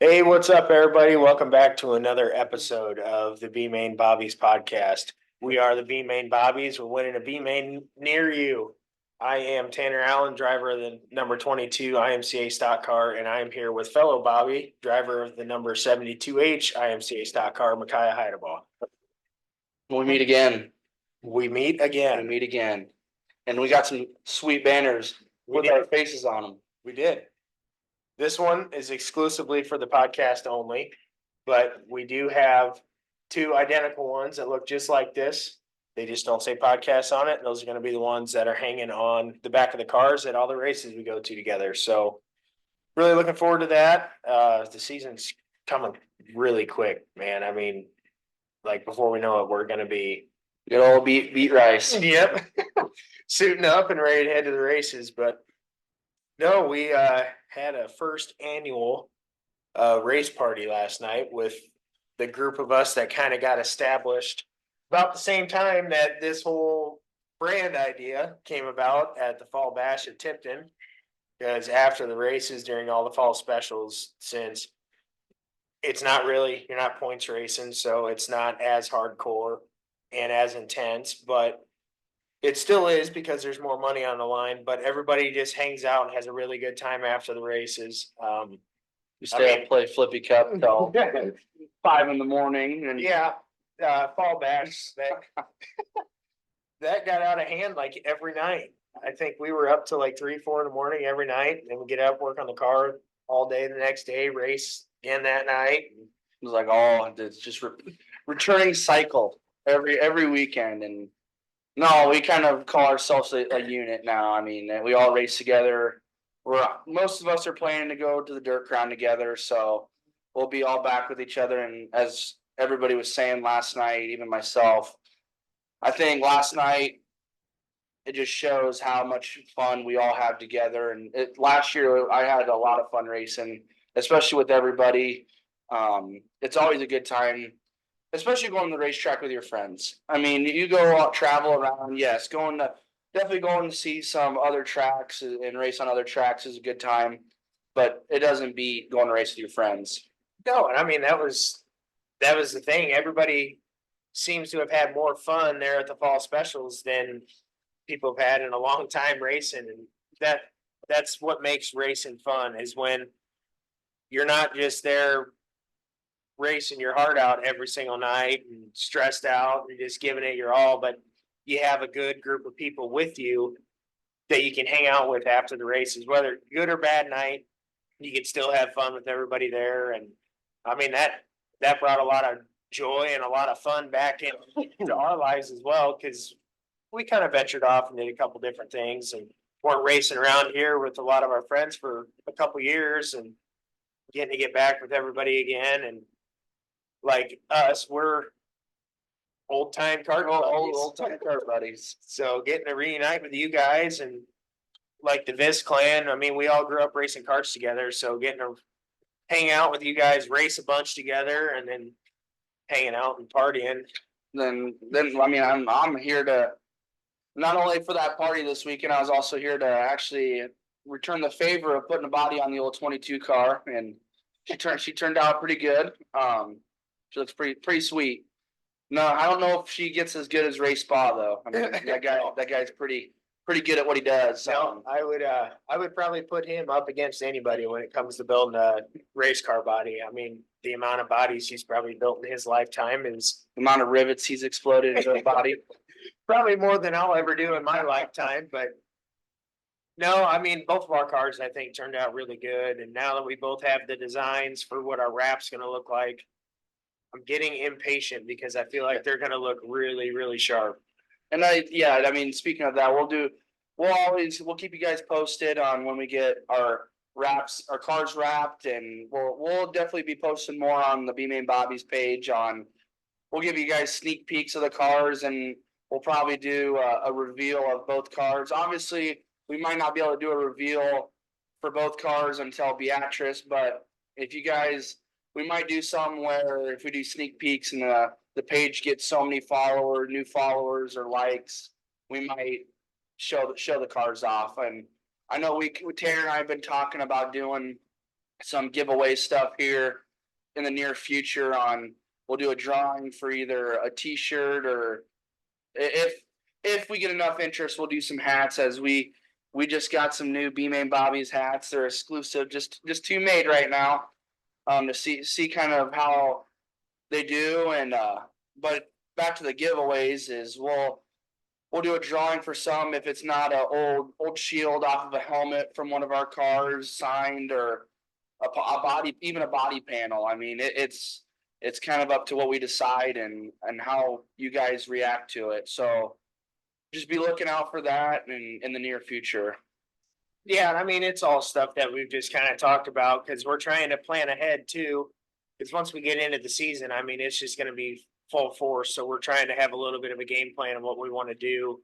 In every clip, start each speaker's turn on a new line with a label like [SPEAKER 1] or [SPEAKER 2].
[SPEAKER 1] Hey, what's up, everybody? Welcome back to another episode of the B-Main Bobbies Podcast. We are the B-Main Bobbies. We're winning a B-Main near you. I am Tanner Allen, driver of the number 22 IMCA stock car, and I am here with fellow Bobby, driver of the number 72H IMCA stock car, Miciah Hidlebaugh.
[SPEAKER 2] We meet again.
[SPEAKER 1] We meet again.
[SPEAKER 2] We meet again. And we got some sweet banners with our faces on them.
[SPEAKER 1] We did. This one is exclusively for the podcast only, but we do have two identical ones that look just like this. They just don't say podcast on it. And those are going to be the ones that are hanging on the back of the cars at all the races we go to together. So really looking forward to that. The season's coming really quick, man. I mean, like before we know it, we're going to be
[SPEAKER 2] good old beat rice.
[SPEAKER 1] Yep. Suiting up and ready to head to the races. But no, we had a first annual race party last night with the group of us that kind of got established about the same time that this whole brand idea came about at the Fall Bash at Tipton. Because after the races, during all the fall specials, since it's not really, you're not points racing, so it's not as hardcore and as intense, but it still is because there's more money on the line, but everybody just hangs out and has a really good time after the races.
[SPEAKER 2] We stay up, play Flippy Cup till 5 in the morning. And
[SPEAKER 1] yeah, Fall Bash, that got out of hand like every night. I think we were up to like 3, 4 in the morning every night. And then we get up, work on the car all day the next day, race again that night.
[SPEAKER 2] It was like, it's just returning cycle every weekend. And no, we kind of call ourselves a unit now. I mean, we all race together. Most of us are planning to go to the dirt crown together, so we'll be all back with each other. And as everybody was saying last night, even myself, I think last night it just shows how much fun we all have together. And last year I had a lot of fun racing, especially with everybody. It's always a good time. Especially going to the racetrack with your friends. I mean, you go out, travel around. Yes, definitely going to see some other tracks and race on other tracks is a good time, but it doesn't beat going to race with your friends.
[SPEAKER 1] No, and I mean that was the thing. Everybody seems to have had more fun there at the fall specials than people have had in a long time racing, and that's what makes racing fun is when you're not just there racing your heart out every single night and stressed out and just giving it your all, but you have a good group of people with you that you can hang out with after the races, whether good or bad night, you can still have fun with everybody there. And I mean, that brought a lot of joy and a lot of fun back into our lives as well, because we kind of ventured off and did a couple different things and weren't racing around here with a lot of our friends for a couple years, and getting to get back with everybody again. And like us, we're old time kart
[SPEAKER 2] buddies.
[SPEAKER 1] So getting to reunite with you guys and like the Vis clan, I mean, we all grew up racing karts together. So getting to hang out with you guys, race a bunch together, and then hanging out and partying.
[SPEAKER 2] Then I mean, I'm here to not only for that party this weekend. I was also here to actually return the favor of putting a body on the old 22 car, and she turned out pretty good. She looks pretty sweet. No, I don't know if she gets as good as Ray Spa though. I mean, that guy's pretty good at what he does.
[SPEAKER 1] No, I would probably put him up against anybody when it comes to building a race car body. I mean, the amount of bodies he's probably built in his lifetime is
[SPEAKER 2] the amount of rivets he's exploded into a body.
[SPEAKER 1] Probably more than I'll ever do in my lifetime. But no, I mean, both of our cars I think turned out really good. And now that we both have the designs for what our wrap's going to look like, I'm getting impatient because I feel like they're going to look really, really sharp.
[SPEAKER 2] And I mean, speaking of that, we'll keep you guys posted on when we get our cars wrapped, and we'll definitely be posting more on the B-Main Bobbies page. We'll give you guys sneak peeks of the cars, and we'll probably do a reveal of both cars. Obviously, we might not be able to do a reveal for both cars until Beatrice, but if you guys, we might do some where if we do sneak peeks and the page gets so many new followers or likes, we might show the cars off. And I know Tanner and I have been talking about doing some giveaway stuff here in the near future we'll do a drawing for either a t-shirt or if we get enough interest, we'll do some hats as we just got some new B-Main Bobbies hats. They're exclusive, just two made right now. To see kind of how they do and but back to the giveaways is we'll do a drawing for some if it's not a old shield off of a helmet from one of our cars signed or a body, even a body panel. I mean, it's kind of up to what we decide and how you guys react to it. So just be looking out for that in the near future.
[SPEAKER 1] Yeah, and I mean, it's all stuff that we've just kind of talked about because we're trying to plan ahead too. Because once we get into the season, I mean, it's just going to be full force. So we're trying to have a little bit of a game plan of what we want to do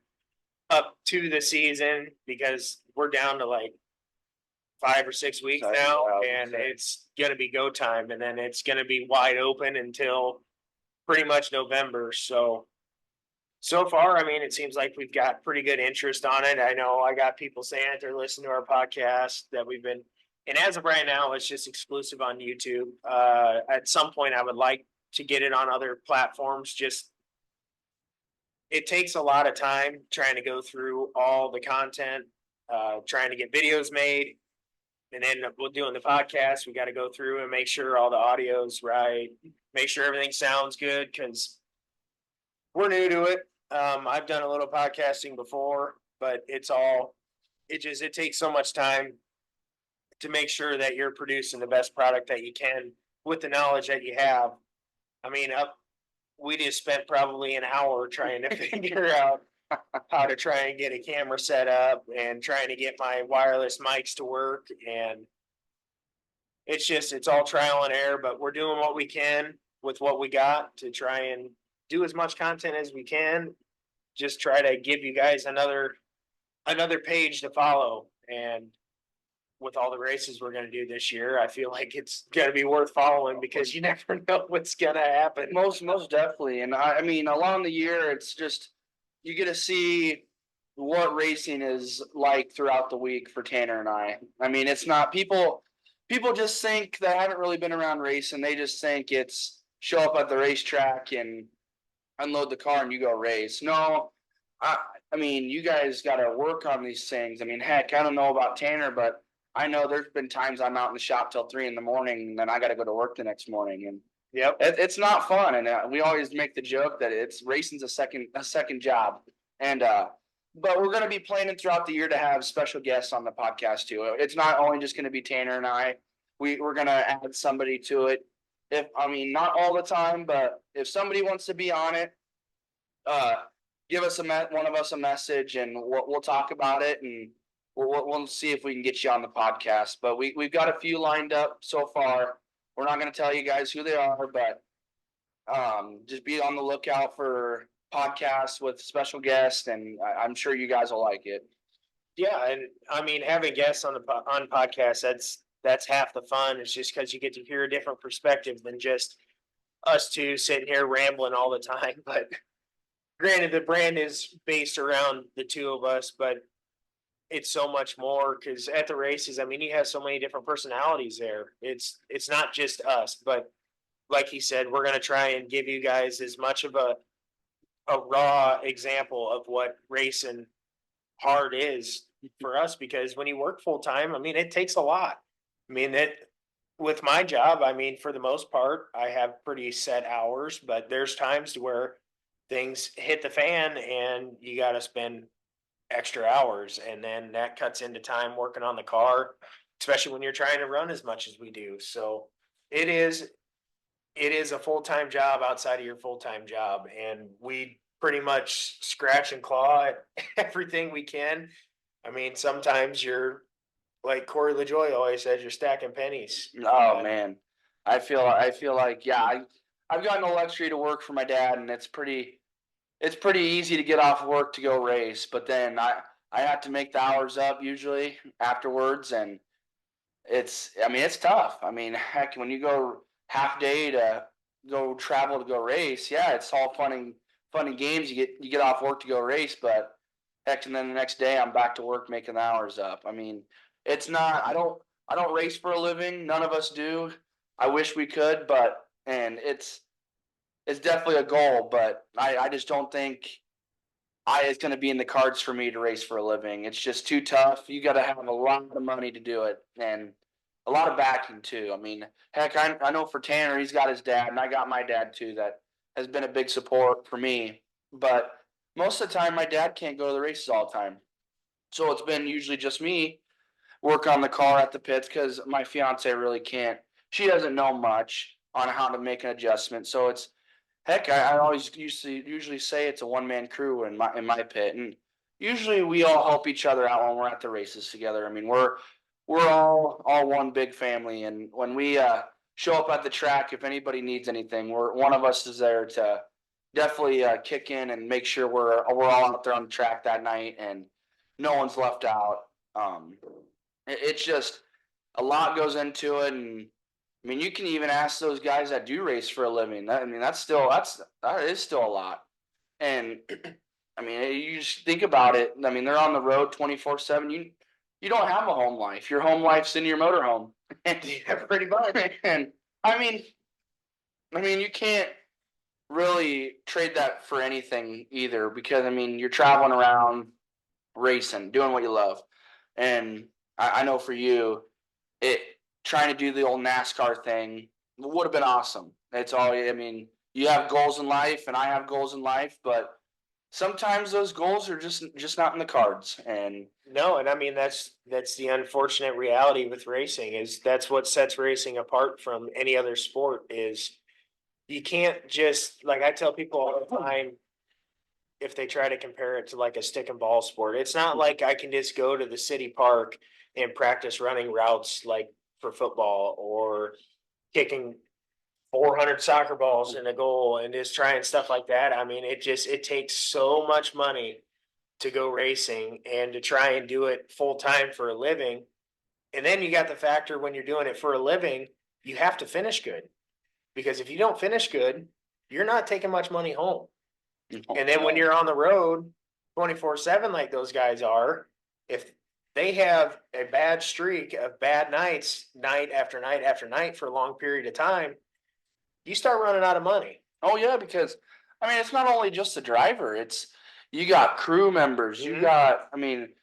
[SPEAKER 1] up to the season because we're down to like 5 or 6 weeks now, and it's going to be go time, and then it's going to be wide open until pretty much November. So far, I mean, it seems like we've got pretty good interest on it. I know I got people saying that they're listening to our podcast that we've been, and as of right now, it's just exclusive on YouTube. At some point, I would like to get it on other platforms. Just it takes a lot of time trying to go through all the content, trying to get videos made, and then we're doing the podcast. We got to go through and make sure all the audio's right, make sure everything sounds good because we're new to it. I've done a little podcasting before, but it takes so much time to make sure that you're producing the best product that you can with the knowledge that you have. I mean, we just spent probably an hour trying to figure out how to try and get a camera set up and trying to get my wireless mics to work. And it's all trial and error, but we're doing what we can with what we got to try and do as much content as we can. Just try to give you guys another page to follow. And with all the races we're going to do this year, I feel like it's going to be worth following because you never know what's going to happen.
[SPEAKER 2] Most definitely. And I mean, along the year, it's just, you get to see what racing is like throughout the week for Tanner and I. I mean, it's not people just think that haven't really been around racing. They just think it's show up at the racetrack and unload the car and you go race. No, I mean, you guys got to work on these things. I mean, heck, I don't know about Tanner, but I know there's been times I'm out in the shop till 3 a.m. and then I got to go to work the next morning. And
[SPEAKER 1] yep,
[SPEAKER 2] it's not fun. And we always make the joke that racing's a second job. And but we're going to be planning throughout the year to have special guests on the podcast too. It's not only just going to be Tanner and I. We're going to add somebody to it. Not all the time, but if somebody wants to be on it, give us one of us a message and we'll talk about it and we'll see if we can get you on the podcast. But we've got a few lined up so far. We're not going to tell you guys who they are, but just be on the lookout for podcasts with special guests, and I'm sure you guys will like it.
[SPEAKER 1] Yeah, and I mean, having guests on podcasts, that's half the fun. It's just because you get to hear a different perspective than just us two sitting here rambling all the time. But granted, the brand is based around the two of us, but it's so much more because at the races, I mean, you have so many different personalities there. It's not just us, but like he said, we're going to try and give you guys as much of a raw example of what racing hard is for us, because when you work full time, I mean, it takes a lot. I mean, with my job, I mean, for the most part, I have pretty set hours, but there's times where things hit the fan and you got to spend extra hours, and then that cuts into time working on the car, especially when you're trying to run as much as we do. So it is a full-time job outside of your full-time job, and we pretty much scratch and claw at everything we can. I mean, sometimes you're like Corey LaJoy always says, you're stacking pennies.
[SPEAKER 2] Oh man, I feel like I've gotten the luxury to work for my dad, and it's pretty easy to get off work to go race, but then I have to make the hours up usually afterwards, and it's tough. I mean, heck, when you go half day to go travel to go race, yeah, it's all fun and games. You get off work to go race, but heck, and then the next day I'm back to work making the hours up. I mean, it's not. I don't race for a living. None of us do. I wish we could, and it's definitely a goal, but I just don't think it's going to be in the cards for me to race for a living. It's just too tough. You got to have a lot of money to do it, and a lot of backing too. I mean, heck, I know for Tanner, he's got his dad, and I got my dad too. That has been a big support for me. But most of the time, my dad can't go to the races all the time, so it's been usually just me work on the car at the pits because my fiance really can't. She doesn't know much on how to make an adjustment, so it's heck. I always usually say it's a one-man crew in my pit, and usually we all help each other out when we're at the races together. I mean, we're all one big family, and when we show up at the track, if anybody needs anything, one of us is there to definitely kick in and make sure we're all out there on the track that night, and no one's left out. Um, it's just a lot goes into it, and I mean, you can even ask those guys that do race for a living. I mean, that is still a lot. And I mean, you just think about it. I mean, they're on the road 24/7. You don't have a home life. Your home life's in your motorhome.
[SPEAKER 1] Yeah, pretty much.
[SPEAKER 2] And I mean, you can't really trade that for anything either, because I mean, you're traveling around racing, doing what you love. And I know for you, it trying to do the old NASCAR thing would have been awesome. It's all, I mean, you have goals in life, and I have goals in life, but sometimes those goals are just not in the cards. And
[SPEAKER 1] No, and I mean that's the unfortunate reality with racing is that's what sets racing apart from any other sport is you can't just like I tell people all the time if they try to compare it to like a stick and ball sport. It's not like I can just go to the city park and practice running routes like for football or kicking 400 soccer balls in a goal and just trying stuff like that. I mean, it takes so much money to go racing and to try and do it full time for a living. And then you got the factor when you're doing it for a living, you have to finish good because if you don't finish good, you're not taking much money home. And then when you're on the road 24/7 like those guys are, if they have a bad streak of bad nights, night after night after night for a long period of time, you start running out of money.
[SPEAKER 2] oh yeah, because I mean, it's not only just the driver. It's you got crew members. You
[SPEAKER 1] Mhm.
[SPEAKER 2] got, I mean,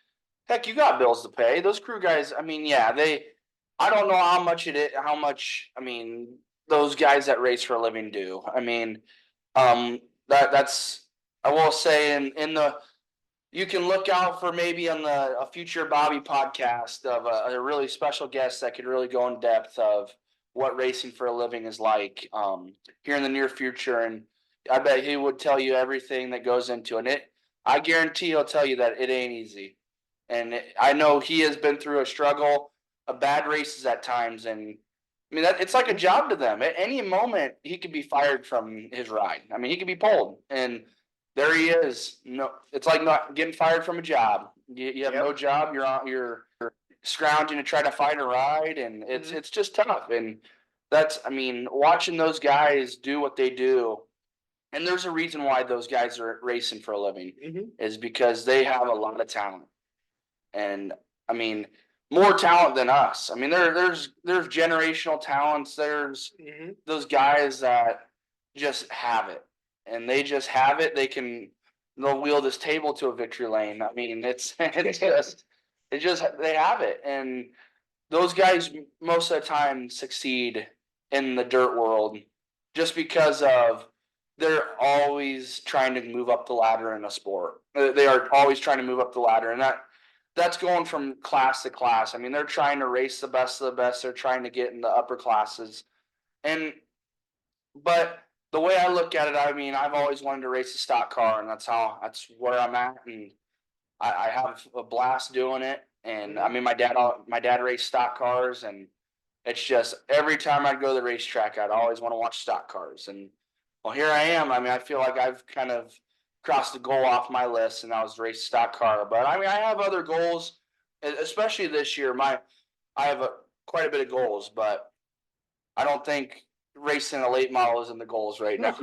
[SPEAKER 2] heck, you got bills to pay. Those crew guys. I mean, yeah, they. I don't know how much it is. How much? I mean, those guys that race for a living do. I mean, that's. I will say in the. You can look out for maybe on a future Bobby podcast of a really special guest that could really go in depth of what racing for a living is like here in the near future, and I bet he would tell you everything that goes into it. I guarantee he'll tell you that it ain't easy, and I know he has been through a struggle, of bad races at times, and I mean it's like a job to them. At any moment, he could be fired from his ride. I mean, he could be pulled, and there he is. No, it's like not getting fired from a job. You have no job. You're scrounging to try to find a ride, and it's just tough. And that's, I mean, watching those guys do what they do, and there's a reason why those guys are racing for a living, is because they have a lot of talent, and I mean, more talent than us. I mean, there's generational talents. There's those guys that just have it, and they just have it. They'll wheel this table to a victory lane. I mean, it's just they have it, and those guys most of the time succeed in the dirt world just because of they're always trying to move up the ladder in a sport. They are always trying to move up the ladder, and that's going from class to class. I mean, they're trying to race the best of the best. They're trying to get in the upper classes, and but the way I look at it, I mean, I've always wanted to race a stock car, and that's where I'm at, and I have a blast doing it. And I mean, my dad raced stock cars, and it's just every time I'd go to the racetrack, I'd always want to watch stock cars. And well, here I am. I mean, I feel like I've kind of crossed the goal off my list, and that was to race stock car. But I mean, I have other goals, especially this year. I have quite a bit of goals, but I don't think racing a late model is in the goals right now.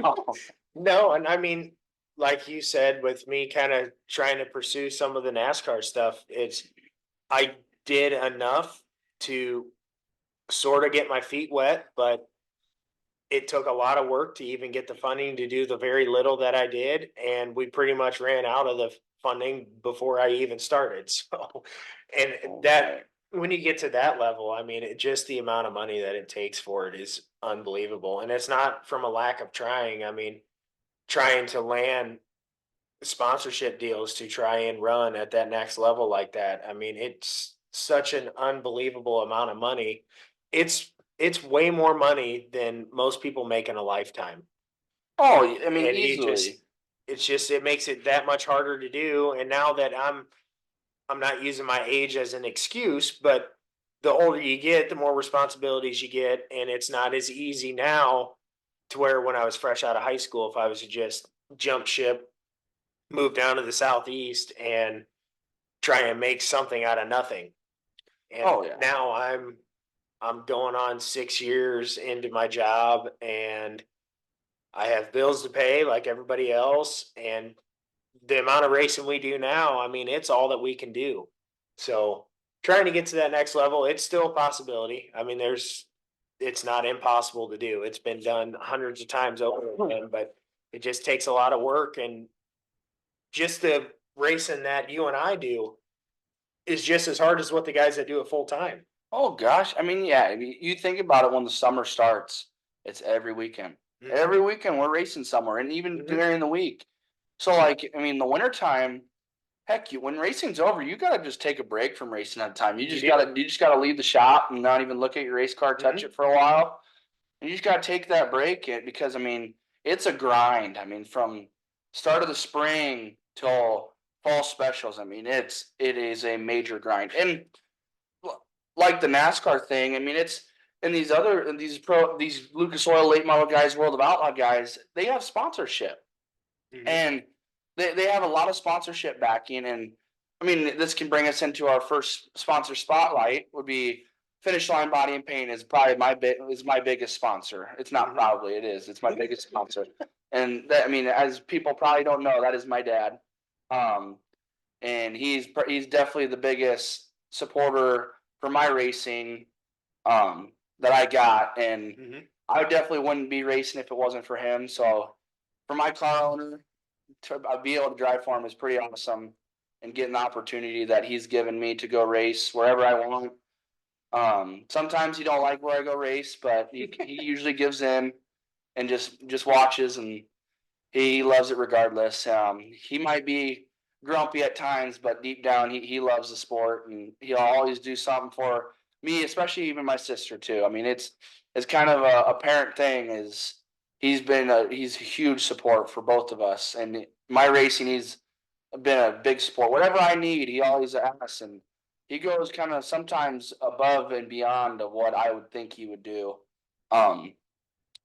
[SPEAKER 1] No, and I mean, like you said, with me kind of trying to pursue some of the NASCAR stuff, I did enough to sort of get my feet wet, but it took a lot of work to even get the funding to do the very little that I did. And we pretty much ran out of the funding before I even started. So, and that, when you get to that level, I mean, just the amount of money that it takes for it is unbelievable. And it's not from a lack of trying. I mean, trying to land sponsorship deals to try and run at that next level like that. I mean, it's such an unbelievable amount of money. It's way more money than most people make in a lifetime.
[SPEAKER 2] Oh, I mean,
[SPEAKER 1] And
[SPEAKER 2] easily.
[SPEAKER 1] it makes it that much harder to do. And now that I'm not using my age as an excuse, but the older you get, the more responsibilities you get, and it's not as easy now to where when I was fresh out of high school, if I was to just jump ship, move down to the southeast and try and make something out of nothing. And
[SPEAKER 2] Oh, yeah.
[SPEAKER 1] now I'm going on 6 years into my job, and I have bills to pay like everybody else. And the amount of racing we do now, I mean, it's all that we can do. So trying to get to that next level, it's still a possibility. I mean, it's not impossible to do. It's been done hundreds of times over again, but it just takes a lot of work. And just the racing that you and I do is just as hard as what the guys that do it full time.
[SPEAKER 2] Oh gosh, I mean, yeah. I mean, you think about it when the summer starts, it's every weekend.
[SPEAKER 1] Mhm.
[SPEAKER 2] Every weekend we're racing somewhere, and even
[SPEAKER 1] Mhm.
[SPEAKER 2] during the week. So, like, I mean, the wintertime, heck, when racing's over, you gotta just take a break from racing at a time. You just gotta leave the shop and not even look at your race car, touch it for a while. And you just gotta take that break because I mean, it's a grind. I mean, from start of the spring till fall specials. I mean, it is a major grind. And like the NASCAR thing, I mean, it's and these Lucas Oil late model guys, World of Outlaw guys, they have sponsorship.
[SPEAKER 1] Mhm.
[SPEAKER 2] And they have a lot of sponsorship backing. And I mean, this can bring us into our first sponsor spotlight would be Finish Line Body and Paint is probably my biggest sponsor. It's not probably, it is. It's my biggest sponsor. And that, I mean, as people probably don't know, that is my dad. Um, and he's definitely the biggest supporter for my racing that I got. And
[SPEAKER 1] Mhm.
[SPEAKER 2] I definitely wouldn't be racing if it wasn't for him. So for my car owner, to be able to drive for him is pretty awesome, and getting the opportunity that he's given me to go race wherever I want. Sometimes he don't like where I go race, but he usually gives in and just watches, and he loves it regardless. He might be grumpy at times, but deep down he loves the sport, and he'll always do something for me, especially even my sister too. I mean, it's kind of a parent thing. Is he's a huge support for both of us, and my racing he's been a big support. Whatever I need, he always asks, and he goes kind of sometimes above and beyond of what I would think he would do. Um,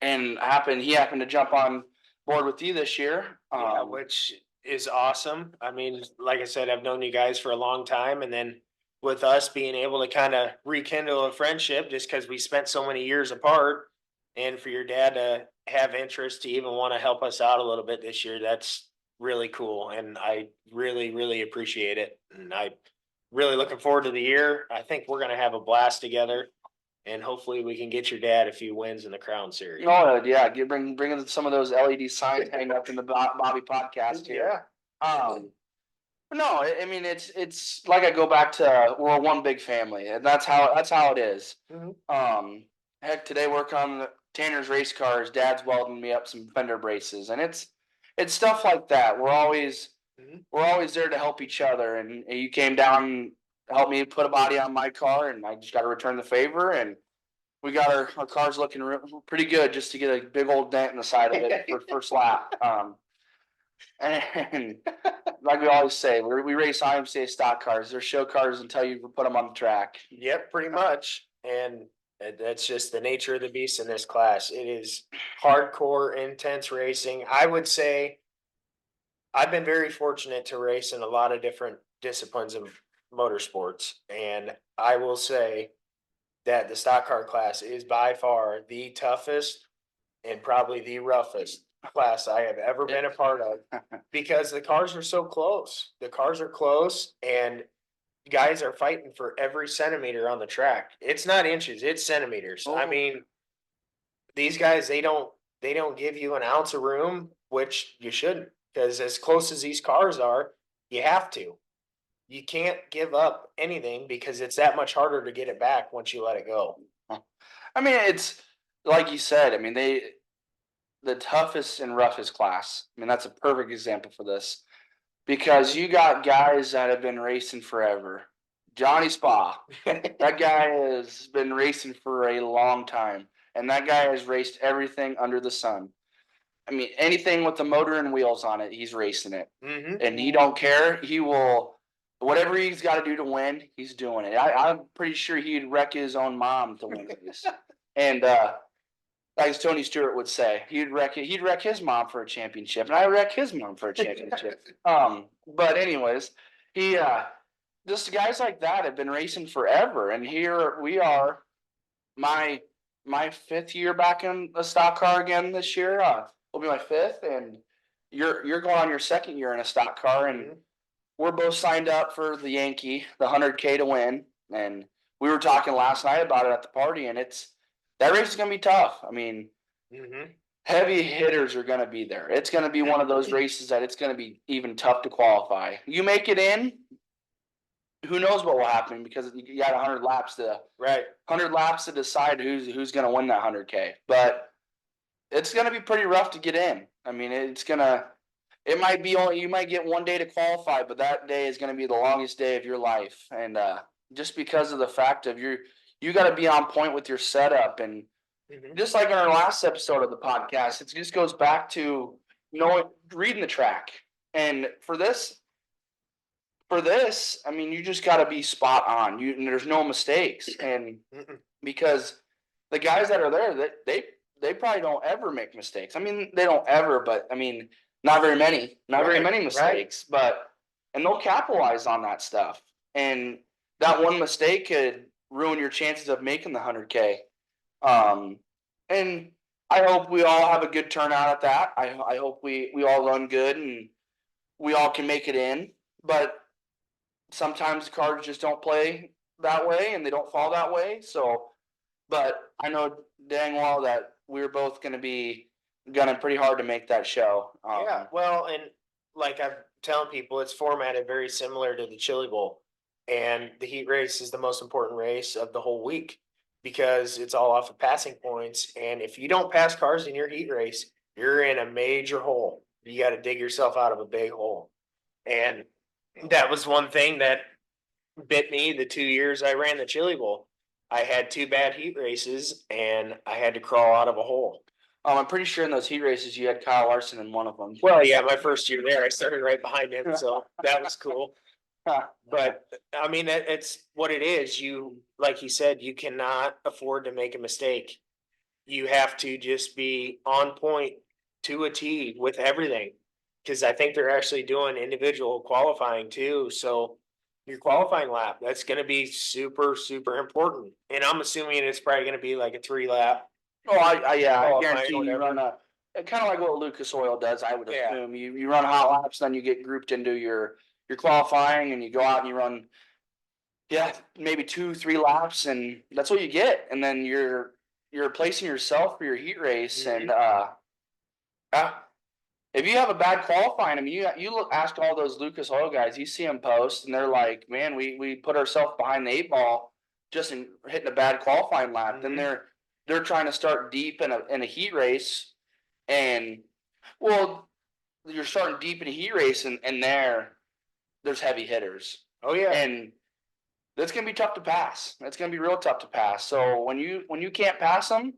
[SPEAKER 2] and he happened to jump on board with you this year.
[SPEAKER 1] Yeah, which is awesome. I mean, like I said, I've known you guys for a long time, and then with us being able to kind of rekindle a friendship just because we spent so many years apart, and for your dad to have interest to even want to help us out a little bit this year, that's really cool, and I really, really appreciate it. And I really looking forward to the year. I think we're gonna have a blast together, and hopefully we can get your dad a few wins in the Crown Series.
[SPEAKER 2] Oh yeah, bringing some of those LED signs hang up in the Bobby podcast here.
[SPEAKER 1] Yeah.
[SPEAKER 2] No, I mean it's like I go back to we're one big family, and that's how it is.
[SPEAKER 1] Mhm.
[SPEAKER 2] Heck, today work on Tanner's race cars. Dad's welding me up some fender braces, and it's stuff like that.
[SPEAKER 1] Mhm.
[SPEAKER 2] We're always there to help each other. And you came down and helped me put a body on my car, and I just got to return the favor. And we got our cars looking pretty good just to get a big old dent in the side of it for first lap. And like we always say, we race IMCA stock cars. They're show cars until you put them on the track.
[SPEAKER 1] Yep, pretty much. And that's just the nature of the beast in this class. It is hardcore, intense racing. I would say I've been very fortunate to race in a lot of different disciplines of motorsports. And I will say that the stock car class is by far the toughest and probably the roughest class I have ever been a part of because the cars are so close. The cars are close, and guys are fighting for every centimeter on the track. It's not inches, it's centimeters. I
[SPEAKER 2] Oh.
[SPEAKER 1] mean, these guys, they don't give you an ounce of room, which you shouldn't, because as close as these cars are, you have to. You can't give up anything because it's that much harder to get it back once you let it go.
[SPEAKER 2] I mean, it's like you said. I mean, the toughest and roughest class. I mean, that's a perfect example for this because you got guys that have been racing forever. Johnny Spa, that guy has been racing for a long time, and that guy has raced everything under the sun. I mean, anything with the motor and wheels on it, he's racing it,
[SPEAKER 1] Mm-hmm.
[SPEAKER 2] and he don't care. He will whatever he's got to do to win, he's doing it. I'm pretty sure he'd wreck his own mom to win this, and as Tony Stewart would say, he'd wreck it. He'd wreck his mom for a championship, and I wreck his mom for a championship. But anyways, he just guys like that have been racing forever, and here we are. My fifth year back in a stock car again this year. Will be my fifth, and you're going on your second year in a stock car, and we're both signed up for the Yankee, the 100K to win, and we were talking last night about it at the party, and that race is going to be tough. I mean,
[SPEAKER 1] Mm-hmm.
[SPEAKER 2] heavy hitters are going to be there. It's going to be one of those races that it's going to be even tough to qualify. You make it in, who knows what will happen because you got 100 laps to
[SPEAKER 1] Right.
[SPEAKER 2] 100 laps to decide who's going to win that 100K. But it's going to be pretty rough to get in. I mean, it might be only you might get one day to qualify, but that day is going to be the longest day of your life, and just because of the fact of you got to be on point with your setup, and
[SPEAKER 1] Mm-hmm.
[SPEAKER 2] just like in our last episode of the podcast, it just goes back to reading the track, and for this, I mean, you just got to be spot on. And there's no mistakes, and
[SPEAKER 1] Mm-mm.
[SPEAKER 2] because the guys that are there, they probably don't ever make mistakes. I mean, they don't ever, but I mean, not very many mistakes. But and they'll capitalize on that stuff, and that one mistake could ruin your chances of making the 100K. And I hope we all have a good turnout at that. I hope we all run good and we all can make it in. But sometimes the cards just don't play that way and they don't fall that way. So, but I know dang well that we're both going to be gunning pretty hard to make that show.
[SPEAKER 1] Yeah, well, and like I'm telling people, it's formatted very similar to the Chili Bowl, and the heat race is the most important race of the whole week because it's all off of passing points. And if you don't pass cars in your heat race, you're in a major hole. You got to dig yourself out of a big hole. And that was one thing that bit me the 2 years I ran the Chili Bowl. I had two bad heat races, and I had to crawl out of a hole.
[SPEAKER 2] I'm pretty sure in those heat races you had Kyle Larson in one of them.
[SPEAKER 1] Well, yeah, my first year there, I started right behind him, so that was cool. But I mean, it's what it is. You, like he said, you cannot afford to make a mistake. You have to just be on point to a T with everything. Because I think they're actually doing individual qualifying too. So your qualifying lap, that's going to be super, super important. And I'm assuming it's probably going to be like a 3 lap.
[SPEAKER 2] Oh, I
[SPEAKER 1] Qualifying
[SPEAKER 2] guarantee
[SPEAKER 1] or
[SPEAKER 2] you
[SPEAKER 1] whatever.
[SPEAKER 2] run kind of like what Lucas Oil does. I would
[SPEAKER 1] Yeah.
[SPEAKER 2] assume you run hot laps, then you get grouped into your qualifying, and you go out and you run, maybe 2-3 laps, and that's what you get. And then you're placing yourself for your heat race, and if you have a bad qualifying, I mean, you look ask all those Lucas Oil guys, you see them post, and they're like, man, we put ourselves behind the 8 ball just in hitting a bad qualifying lap. Then they're trying to start deep in a heat race, and well, you're starting deep in a heat race, and there's heavy hitters.
[SPEAKER 1] Oh yeah.
[SPEAKER 2] And that's gonna be tough to pass. That's gonna be real tough to pass. So when you can't pass them,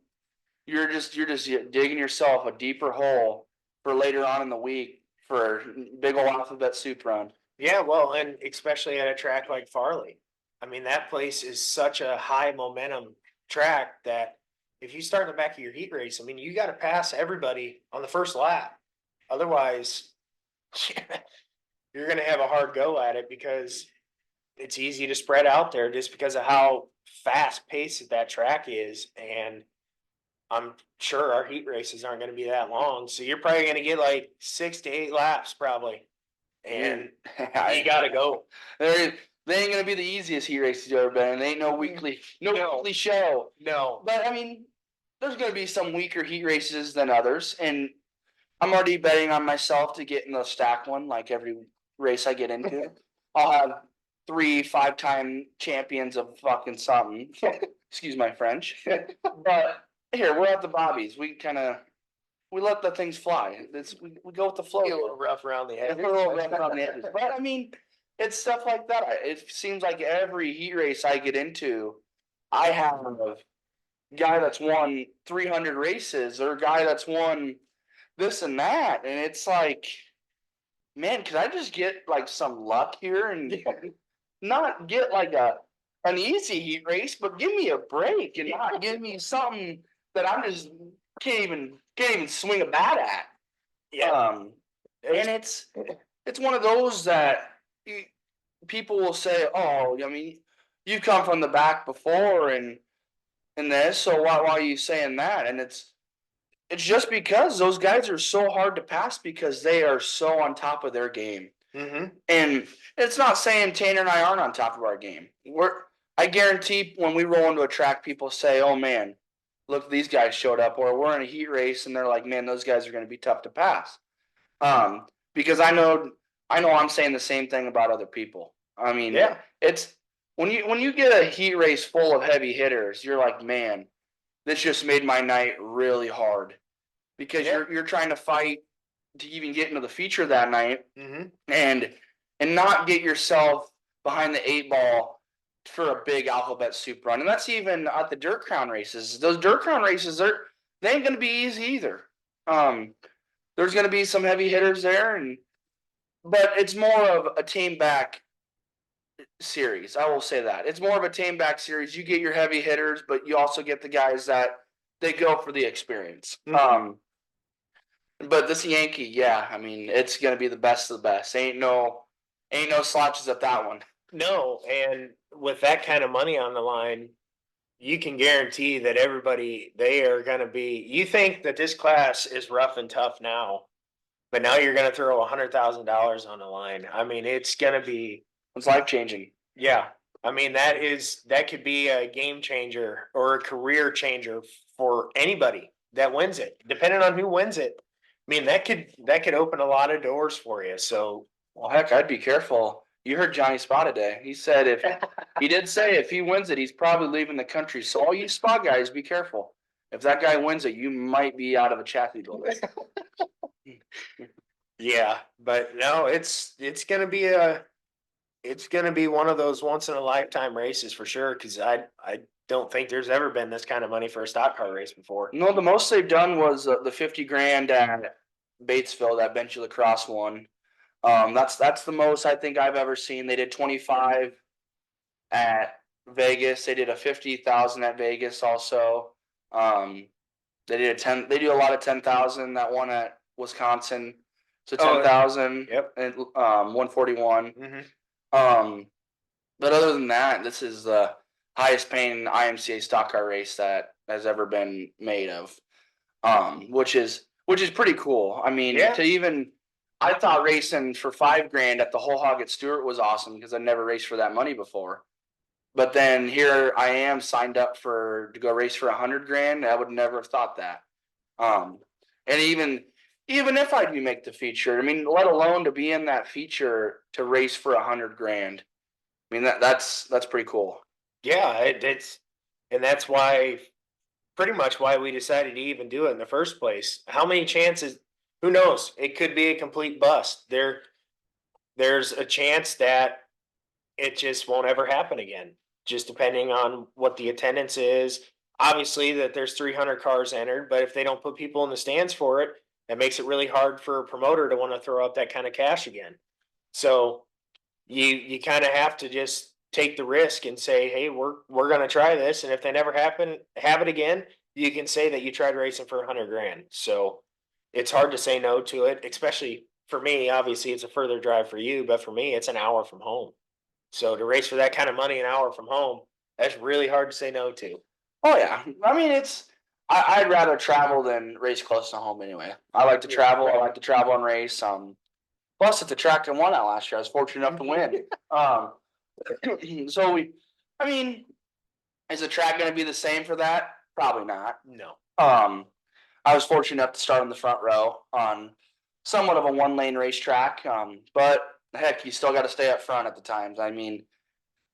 [SPEAKER 2] you're just digging yourself a deeper hole for later on in the week for big old alphabet soup run.
[SPEAKER 1] Yeah, well, and especially at a track like Farley. I mean, that place is such a high momentum track that if you start in the back of your heat race, I mean, you got to pass everybody on the first lap. Otherwise, you're going to have a hard go at it because it's easy to spread out there just because of how fast paced that track is. And I'm sure our heat races aren't going to be that long. So you're probably going to get like 6 to 8 laps, probably. And you got to go.
[SPEAKER 2] they ain't gonna be the easiest heat races you've ever been in. They ain't no weekly show.
[SPEAKER 1] No.
[SPEAKER 2] But I mean, there's gonna be some weaker heat races than others, and I'm already betting on myself to get in the stack one. Like every race I get into, I'll have 3 5-time champions of fucking something. Excuse my French. But here we're at the Bobbies. We let the things fly. We go with the flow.
[SPEAKER 1] Get a little rough around the edges.
[SPEAKER 2] A little rough around the edges. But I mean, it's stuff like that. It seems like every heat race I get into, I have a guy that's won 300 races or a guy that's won this and that. And it's like, man, could I just get like some luck here and not get like an easy heat race, but give me a break and not give me something that I'm just can't even swing a bat at.
[SPEAKER 1] Yeah.
[SPEAKER 2] And it's one of those that people will say, "Oh, I mean, you've come from the back before, and this, so why are you saying that?" And it's just because those guys are so hard to pass because they are so on top of their game.
[SPEAKER 1] Mm-hmm.
[SPEAKER 2] And it's not saying Tanner and I aren't on top of our game. I guarantee when we roll into a track, people say, "Oh man, look, these guys showed up," or we're in a heat race and they're like, "Man, those guys are going to be tough to pass." Because I know I'm saying the same thing about other people. I mean,
[SPEAKER 1] yeah,
[SPEAKER 2] it's when you get a heat race full of heavy hitters, you're like, man, this just made my night really hard because you're trying to fight to even get into the feature that night, and not get yourself behind the 8 ball for a big alphabet soup run. And that's even at the dirt crown races. Those dirt crown races, they ain't going to be easy either. There's going to be some heavy hitters there, but it's more of a tame back series. I will say that. It's more of a tame back series. You get your heavy hitters, but you also get the guys that they go for the experience. But this Yankee, yeah, I mean, it's going to be the best of the best. Ain't no slouches at that one.
[SPEAKER 1] No, and with that kind of money on the line, you can guarantee that everybody, they are going to be, you think that this class is rough and tough now, but now you're going to throw $100,000 on the line. I mean, it's going to be,
[SPEAKER 2] it's life changing.
[SPEAKER 1] Yeah. I mean, that could be a game changer or a career changer for anybody that wins it, depending on who wins it. I mean, that could open a lot of doors for you. So,
[SPEAKER 2] well, heck, I'd be careful. You heard Johnny Spa today. He said he did say if he wins it, he's probably leaving the country. So all you Spa guys, be careful. If that guy wins it, you might be out of a chassis building.
[SPEAKER 1] Yeah, but no, it's gonna be one of those once in a lifetime races for sure. Because I don't think there's ever been this kind of money for a stock car race before.
[SPEAKER 2] No, the most they've done was the 50 grand at Batesville, that Bench Lacrosse one. That's the most I think I've ever seen. They did 25 at Vegas. They did a 50,000 at Vegas also. They did They do a lot of 10,000. That one at Wisconsin, so 10,000.
[SPEAKER 1] Yep.
[SPEAKER 2] And 141. But other than that, this is the highest paying IMCA stock car race that has ever been made of. Which is pretty cool. I mean, I thought racing for $5,000 at the Whole Hog at Stewart was awesome because I never raced for that money before. But then here I am signed up to go race for $100,000. I would never have thought that. And even if I do make the feature, I mean, let alone to be in that feature to race for $100,000. I mean, that's pretty cool.
[SPEAKER 1] Yeah, and that's pretty much why we decided to even do it in the first place. How many chances? Who knows? It could be a complete bust. There's a chance that it just won't ever happen again, just depending on what the attendance is. Obviously, that there's 300 cars entered, but if they don't put people in the stands for it, that makes it really hard for a promoter to want to throw up that kind of cash again. So you kind of have to just take the risk and say, hey, we're going to try this. And if they never have it again, you can say that you tried racing for $100,000. So it's hard to say no to it, especially for me. Obviously, it's a further drive for you, but for me, it's an hour from home. So to race for that kind of money an hour from home, that's really hard to say no to.
[SPEAKER 2] Oh, yeah. I mean, I'd rather travel than race close to home anyway. I like to travel. I like to travel and race. Plus, at the track I won at last year, I was fortunate enough to win. So I mean, is the track going to be the same for that? Probably not.
[SPEAKER 1] No.
[SPEAKER 2] I was fortunate enough to start in the front row on somewhat of a one-lane racetrack. But heck, you still got to stay up front at the times. I mean,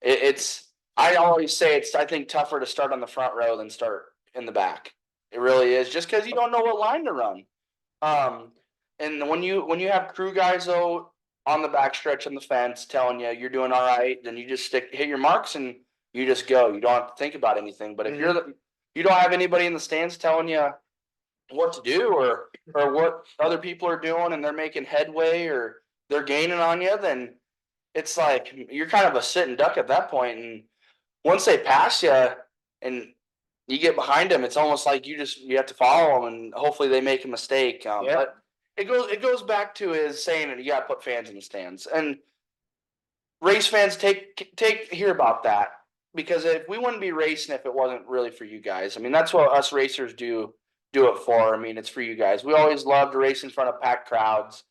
[SPEAKER 2] it's. I always say it's. I think tougher to start on the front row than start in the back. It really is, just because you don't know what line to run. And when you have crew guys though on the backstretch on the fence telling you you're doing all right, then you just hit your marks and you just go. You don't have to think about anything. But if you don't have anybody in the stands telling you what to do or what other people are doing and they're making headway or they're gaining on you, then it's like you're kind of a sitting duck at that point. And once they pass you and you get behind them, it's almost like you have to follow them and hopefully they make a mistake. But it goes back to his saying that you got to put fans in the stands, and race fans hear about that, because if we wouldn't be racing if it wasn't really for you guys. I mean, that's what us racers do it for. I mean, it's for you guys. We always love to race in front of packed crowds.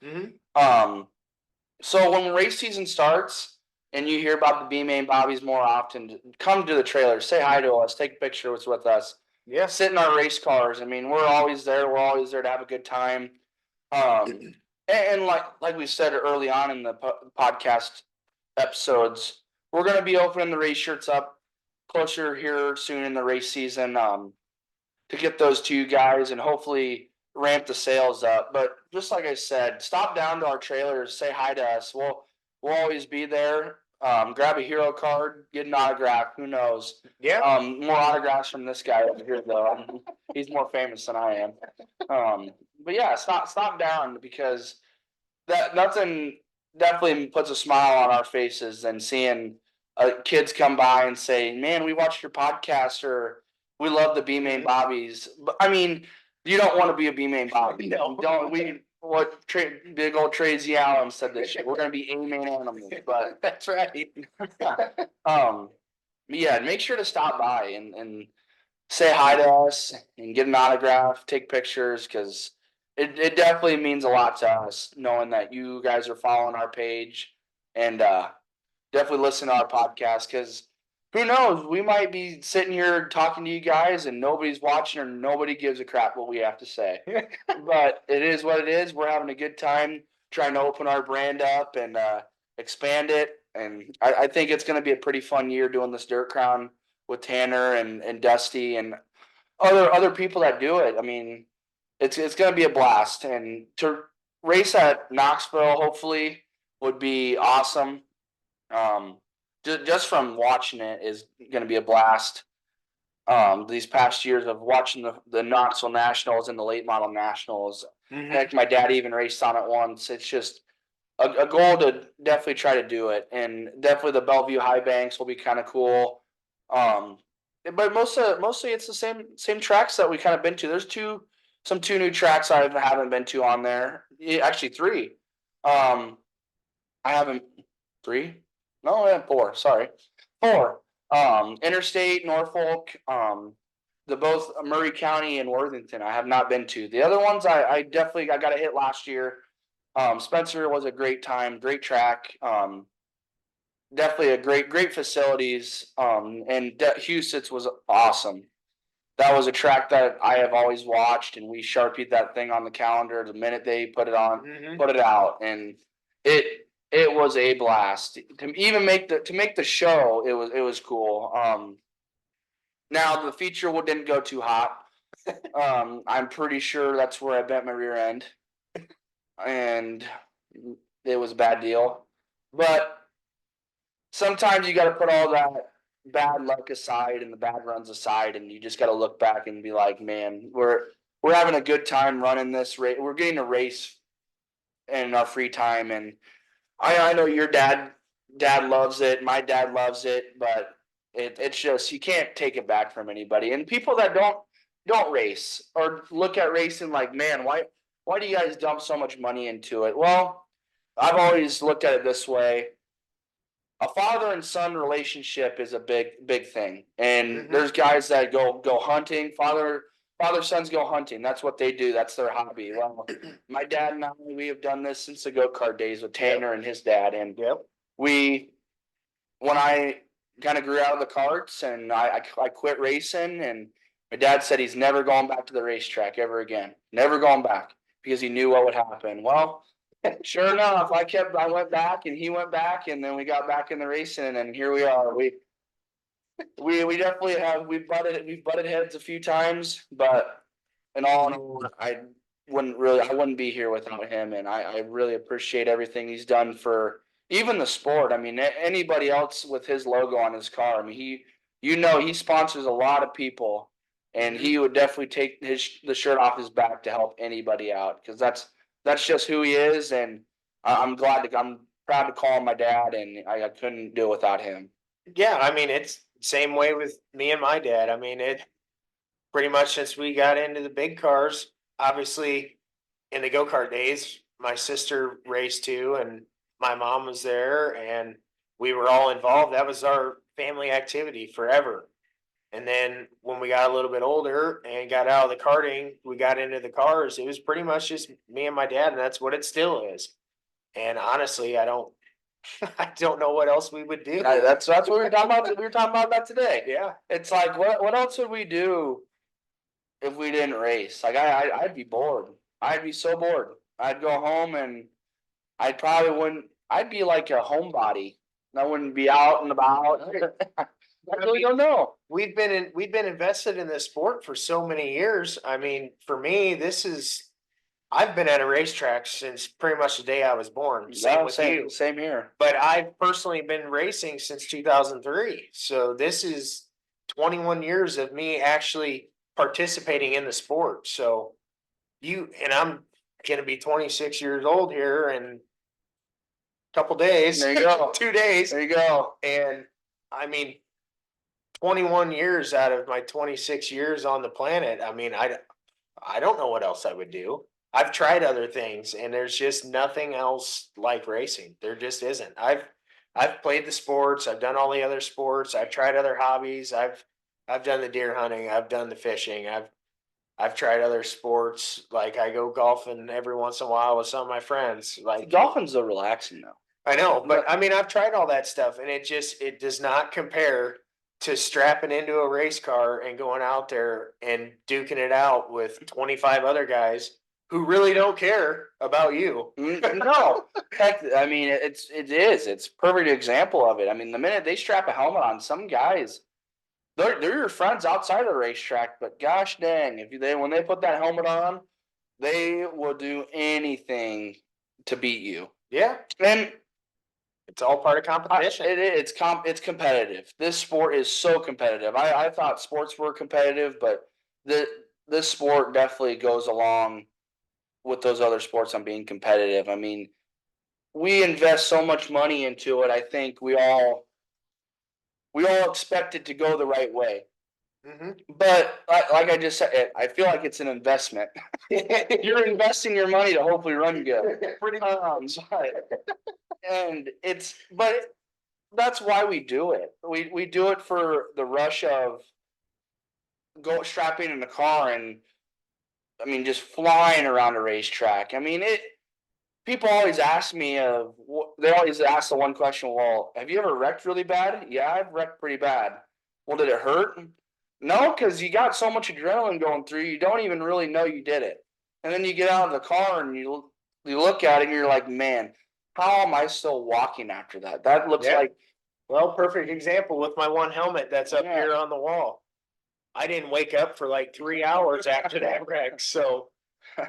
[SPEAKER 2] So when race season starts and you hear about the B-Main Bobbies more often, come to the trailer, say hi to us, take a picture with us.
[SPEAKER 1] Yeah.
[SPEAKER 2] Sit in our race cars. I mean, we're always there. We're always there to have a good time. And like we said early on in the podcast episodes, we're going to be opening the race shirts up closer here soon in the race season to get those to you guys and hopefully ramp the sales up. But just like I said, stop down to our trailers, say hi to us. We'll always be there. Grab a hero card, get an autograph. Who knows?
[SPEAKER 1] Yeah.
[SPEAKER 2] More autographs from this guy over here, though. He's more famous than I am. But yeah, stop down, because that nothing definitely puts a smile on our faces than seeing kids come by and say, "Man, we watched your podcast," or "We love the B-Main Bobbies." But I mean, you don't want to be a B-Main Bobby.
[SPEAKER 1] No.
[SPEAKER 2] Big old Tracy Allen said this shit. We're gonna be A-Main animals, but
[SPEAKER 1] That's right.
[SPEAKER 2] yeah, make sure to stop by and say hi to us and get an autograph, take pictures, because it definitely means a lot to us knowing that you guys are following our page and definitely listen to our podcast, because who knows, we might be sitting here talking to you guys and nobody's watching or nobody gives a crap what we have to say. But it is what it is. We're having a good time trying to open our brand up and expand it. And I think it's going to be a pretty fun year doing this Dirt Crown with Tanner and Dusty and other people that do it. I mean, it's going to be a blast. And to race at Knoxville, hopefully, would be awesome. Just from watching it is going to be a blast. These past years of watching the Knoxville Nationals and the late model Nationals. Heck, my dad even raced on it once. It's just a goal to definitely try to do it, and definitely the Bellevue High Banks will be kind of cool. But mostly it's the same tracks that we kind of been to. There's two new tracks I haven't been to on there. Actually, three. I haven't three. No, I have four. Sorry, four. Interstate, Norfolk, the both Murray County and Worthington. I have not been to. The other ones I definitely got a hit last year. Spencer was a great time, great track. Definitely a great facilities. And Houston's was awesome. That was a track that I have always watched, and we sharpied that thing on the calendar the minute they put it out, and it was a blast. To even make the show, it was cool. Now the feature didn't go too hot. I'm pretty sure that's where I bent my rear end, and it was a bad deal. But sometimes you got to put all that bad luck aside and the bad runs aside, and you just got to look back and be like, man, we're having a good time running this race. We're getting a race in our free time, and I know your dad loves it. My dad loves it, but it's just, you can't take it back from anybody. And people that don't race or look at racing like, man, why do you guys dump so much money into it? Well, I've always looked at it this way. A father and son relationship is a big thing. And there's guys that go hunting, father sons go hunting. That's what they do. That's their hobby. Well, my dad and I, we have done this since the go-kart days with Tanner and his dad. And we when I kind of grew out of the karts and I quit racing, and my dad said he's never going back to the racetrack ever again. Never going back because he knew what would happen. Well, sure enough, I went back and he went back, and then we got back in the racing, and here we are. We definitely we've butted heads a few times, but in all, I wouldn't be here without him, and I really appreciate everything he's done for even the sport. I mean, anybody else with his logo on his car. I mean, he sponsors a lot of people, and he would definitely take the shirt off his back to help anybody out, because that's just who he is, and I'm proud to call him my dad, and I couldn't do it without him.
[SPEAKER 1] Yeah, I mean, it's same way with me and my dad. I mean, it pretty much since we got into the big cars, obviously in the go-kart days, my sister raced too, and my mom was there, and we were all involved. That was our family activity forever. And then when we got a little bit older and got out of the karting, we got into the cars. It was pretty much just me and my dad, and that's what it still is. And honestly, I don't I don't know what else we would do.
[SPEAKER 2] That's what we were talking about. We were talking about that today.
[SPEAKER 1] Yeah.
[SPEAKER 2] It's like, what else would we do if we didn't race? Like, I'd be bored. I'd be so bored. I'd go home and I probably wouldn't. I'd be like a homebody. I wouldn't be out and about. I really don't know.
[SPEAKER 1] We've been invested in this sport for so many years. I mean, for me, I've been at a racetrack since pretty much the day I was born. Same with you.
[SPEAKER 2] Same here.
[SPEAKER 1] But I've personally been racing since 2003. So this is 21 years of me actually participating in the sport. So I'm going to be 26 years old here in a couple days.
[SPEAKER 2] There you go.
[SPEAKER 1] 2 days.
[SPEAKER 2] There you go.
[SPEAKER 1] And I mean, 21 years out of my 26 years on the planet. I mean, I don't know what else I would do. I've tried other things, and there's just nothing else like racing. There just isn't. I've played the sports. I've done all the other sports. I've tried other hobbies. I've done the deer hunting. I've done the fishing. I've tried other sports. Like I go golfing every once in a while with some of my friends. Like
[SPEAKER 2] Golfing's so relaxing though.
[SPEAKER 1] I know, but I mean, I've tried all that stuff, and it does not compare to strapping into a race car and going out there and duking it out with 25 other guys who really don't care about you.
[SPEAKER 2] No, heck, I mean, it's a perfect example of it. I mean, the minute they strap a helmet on, some guys, they're your friends outside of the racetrack, but gosh dang, when they put that helmet on, they will do anything to beat you.
[SPEAKER 1] Yeah,
[SPEAKER 2] and
[SPEAKER 1] it's all part of competition.
[SPEAKER 2] It's competitive. This sport is so competitive. I thought sports were competitive, but this sport definitely goes along with those other sports on being competitive. I mean, we invest so much money into it. I think we all expect it to go the right way.
[SPEAKER 1] Mm-hmm.
[SPEAKER 2] But like I just said, I feel like it's an investment. You're investing your money to hopefully run good. Pretty much. But that's why we do it. We do it for the rush of strapping in the car and, I mean, just flying around a racetrack. I mean, people always ask me, they always ask the one question, well, have you ever wrecked really bad? Yeah, I've wrecked pretty bad. Well, did it hurt? No, because you got so much adrenaline going through, you don't even really know you did it. And then you get out of the car and you look at it and you're like, man, how am I still walking after that? That looks like...
[SPEAKER 1] Well, perfect example with my one helmet that's up here on the wall. I didn't wake up for like 3 hours after that wreck. So,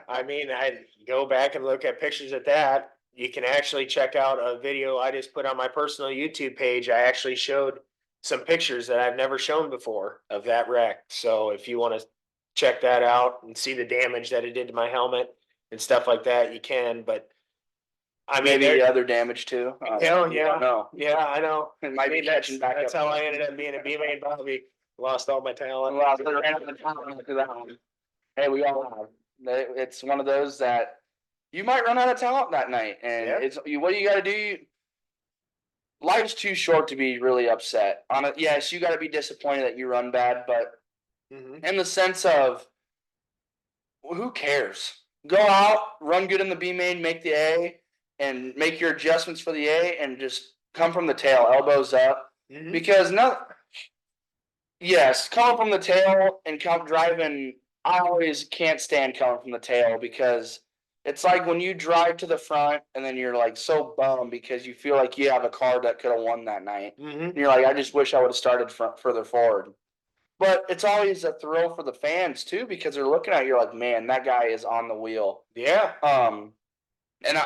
[SPEAKER 1] I mean, I go back and look at pictures of that. You can actually check out a video I just put on my personal YouTube page. I actually showed some pictures that I've never shown before of that wreck. So if you want to check that out and see the damage that it did to my helmet and stuff like that, you can. But I mean,
[SPEAKER 2] maybe other damage too.
[SPEAKER 1] Yeah,
[SPEAKER 2] yeah,
[SPEAKER 1] I know.
[SPEAKER 2] It might be catching back up.
[SPEAKER 1] That's how I ended up being a B-Main Bobby. Lost all my talent.
[SPEAKER 2] Ran out of talent after that one. Hey, we all have. It's one of those that you might run out of talent that night, and it's what you got to do. Life's too short to be really upset. Yes, you got to be disappointed that you run bad, but in the sense of, who cares? Go out, run good in the B main, make the A, and make your adjustments for the A, and just come from the tail, elbows up, because yes, coming from the tail and come driving, I always can't stand coming from the tail because it's like when you drive to the front and then you're like so bummed because you feel like you have a car that could have won that night. And you're like, I just wish I would have started further forward. But it's always a thrill for the fans too because they're looking at you like, man, that guy is on the wheel.
[SPEAKER 1] Yeah.
[SPEAKER 2] And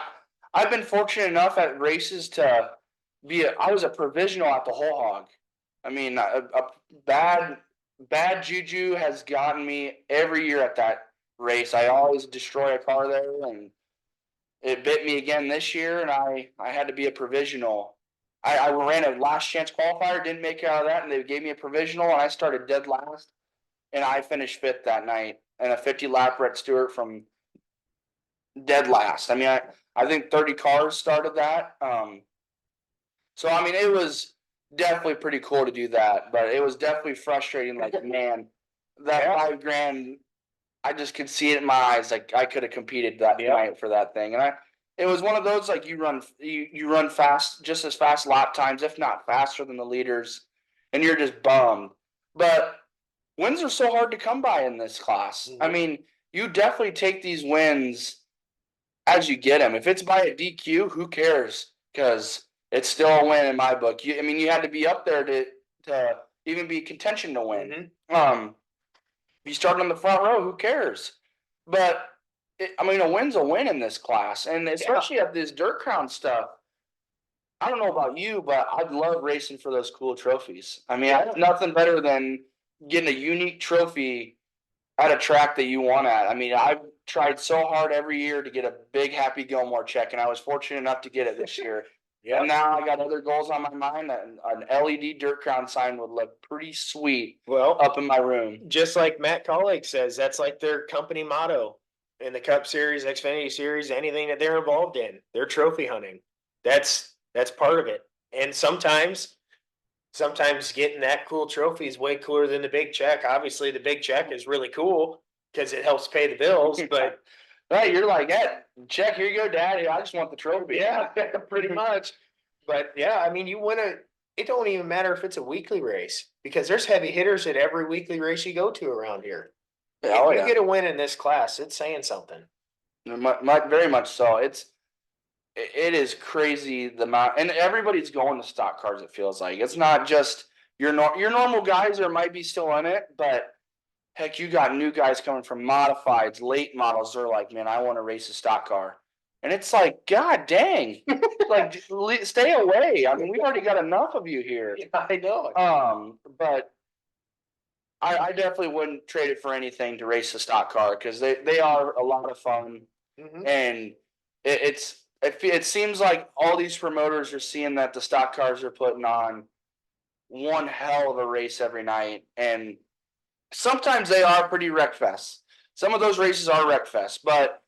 [SPEAKER 2] I've been fortunate enough at races to I was a provisional at the whole hog. I mean, a bad juju has gotten me every year at that race. I always destroy a car there, and it bit me again this year, and I had to be a provisional. I ran a last chance qualifier, didn't make it out of that, and they gave me a provisional, and I started dead last, and I finished fifth that night, and a 50-lap Brett Stewart from dead last. I mean, I think 30 cars started that. So, I mean, it was definitely pretty cool to do that, but it was definitely frustrating. Like, man, that $5,000, I just could see it in my eyes. Like, I could have competed that night for that thing. And it was one of those, like, you run fast, just as fast lap times, if not faster than the leaders, and you're just bummed. But wins are so hard to come by in this class. I mean, you definitely take these wins as you get them. If it's by a DQ, who cares? Because it's still a win in my book. I mean, you had to be up there to even be contention to win. If you start on the front row, who cares? But I mean, a win's a win in this class, and especially at this dirt crown stuff. I don't know about you, but I'd love racing for those cool trophies. I mean, nothing better than getting a unique trophy at a track that you won at. I mean, I've tried so hard every year to get a big Happy Gilmore check, and I was fortunate enough to get it this year. And now I got other goals on my mind. An LED dirt crown sign would look pretty sweet up in my room.
[SPEAKER 1] Just like Matt Collick says, that's like their company motto in the Cup Series, Xfinity Series, anything that they're involved in. They're trophy hunting. That's part of it. And sometimes getting that cool trophy is way cooler than the big check. Obviously, the big check is really cool because it helps pay the bills, but
[SPEAKER 2] right, you're like, yeah, check, here you go, Daddy. I just want the trophy.
[SPEAKER 1] Yeah, pretty much. But yeah, I mean, it don't even matter if it's a weekly race because there's heavy hitters at every weekly race you go to around here. If you get a win in this class, it's saying something.
[SPEAKER 2] Very much so. It is crazy the amount, and everybody's going to stock cars. It feels like it's not just your normal guys, or might be still in it, but heck, you got new guys coming from modifieds, late models. They're like, man, I want to race a stock car, and it's like, God dang, like stay away. I mean, we already got enough of you here.
[SPEAKER 1] Yeah, I know.
[SPEAKER 2] But I definitely wouldn't trade it for anything to race a stock car because they are a lot of fun, and it seems like all these promoters are seeing that the stock cars are putting on one hell of a race every night, and sometimes they are pretty wreck fests. Some of those races are wreck fests, but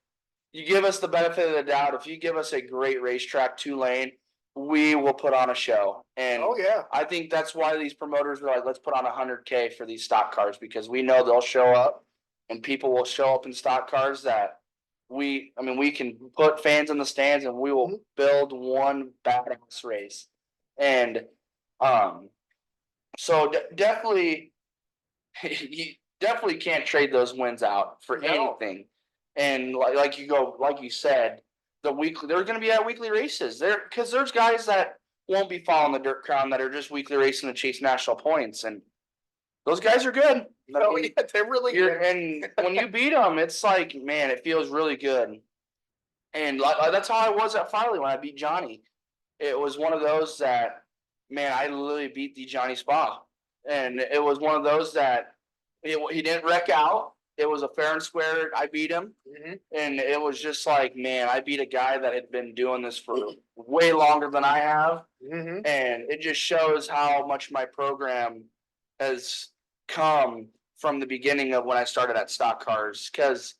[SPEAKER 2] you give us the benefit of the doubt. If you give us a great racetrack, 2-lane, we will put on a show. And I think that's why these promoters are like, let's put on $100K for these stock cars, because we know they'll show up and people will show up in stock cars that we can put fans in the stands and we will build one badass race. And so definitely, you definitely can't trade those wins out for anything. And like you said, they're going to be at weekly races there, because there's guys that won't be following the dirt crown that are just weekly racing to chase national points, and those guys are good.
[SPEAKER 1] They're really good.
[SPEAKER 2] And when you beat them, it's like, man, it feels really good. And that's how I was at Filey when I beat Johnny. It was one of those that, man, I literally beat the Johnny Spa, and it was one of those that he didn't wreck out. It was a fair and square. I beat him, and it was just like, man, I beat a guy that had been doing this for way longer than I have, and it just shows how much my program has come from the beginning of when I started at stock cars. Because,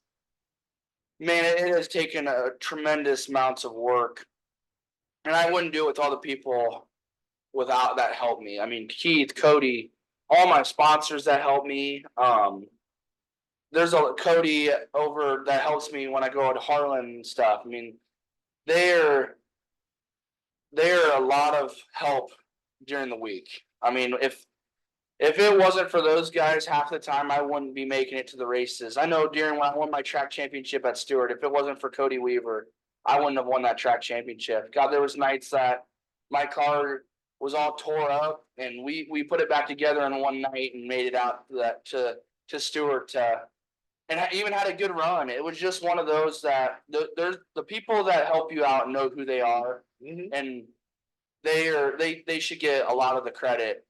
[SPEAKER 2] man, it has taken a tremendous amounts of work, and I wouldn't do it with all the people without that help me. I mean, Keith, Cody, all my sponsors that help me. There's a Cody over that helps me when I go to Harlan and stuff. I mean, they're they're a lot of help during the week. I mean, if it wasn't for those guys, half the time I wouldn't be making it to the races. I know during when I won my track championship at Stewart, if it wasn't for Cody Weaver, I wouldn't have won that track championship. God, there was nights that my car was all tore up, and we put it back together in one night and made it out to Stewart. And I even had a good run. It was just one of those that there's the people that help you out know who they are, and they should get a lot of the credit